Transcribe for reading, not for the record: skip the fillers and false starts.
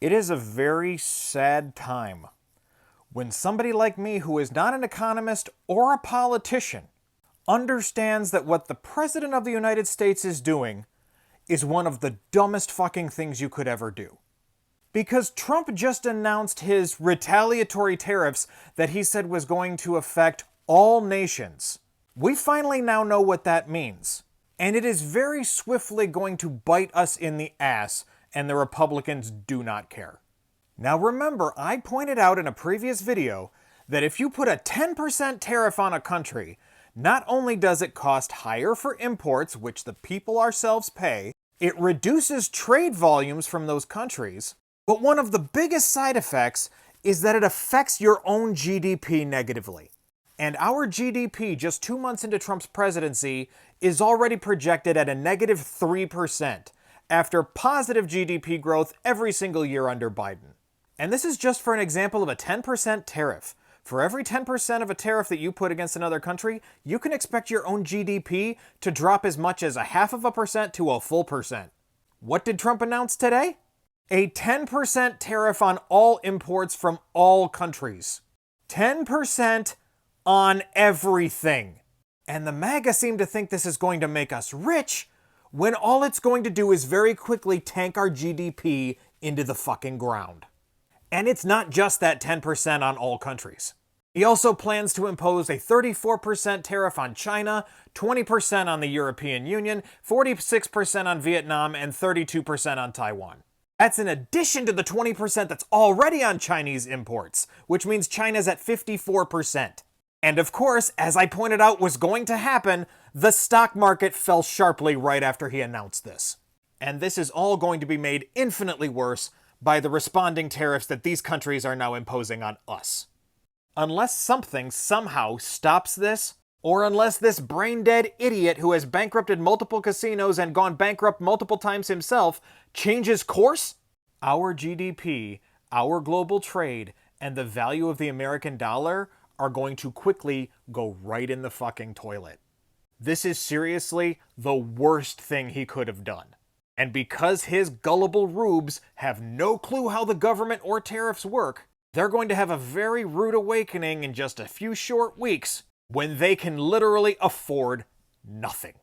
It is a very sad time when somebody like me, who is not an economist or a politician, understands that what the President of the United States is doing is one of the dumbest fucking things you could ever do. Because Trump just announced his retaliatory tariffs that he said was going to affect all nations. We finally now know what that means. And it is very swiftly going to bite us in the ass, and the Republicans do not care. Now remember, I pointed out in a previous video that if you put a 10% tariff on a country, not only does it cost higher for imports, which the people ourselves pay, it reduces trade volumes from those countries, but one of the biggest side effects is that it affects your own GDP negatively. And our GDP, just 2 months into Trump's presidency, is already projected at a negative 3%, after positive GDP growth every single year under Biden. And this is just for an example of a 10% tariff. For every 10% of a tariff that you put against another country, you can expect your own GDP to drop as much as 0.5% to a full percent. What did Trump announce today? A 10% tariff on all imports from all countries. 10% on everything. And the MAGA seem to think this is going to make us rich, when all it's going to do is very quickly tank our GDP into the fucking ground. And it's not just that 10% on all countries. He also plans to impose a 34% tariff on China, 20% on the European Union, 46% on Vietnam, and 32% on Taiwan. That's in addition to the 20% that's already on Chinese imports, which means China's at 54%. And of course, as I pointed out was going to happen, the stock market fell sharply right after he announced this. And this is all going to be made infinitely worse by the responding tariffs that these countries are now imposing on us. Unless something somehow stops this, or unless this brain-dead idiot who has bankrupted multiple casinos and gone bankrupt multiple times himself changes course, our GDP, our global trade, and the value of the American dollar are going to quickly go right in the fucking toilet. This is seriously the worst thing he could have done. And because his gullible rubes have no clue how the government or tariffs work, they're going to have a very rude awakening in just a few short weeks when they can literally afford nothing.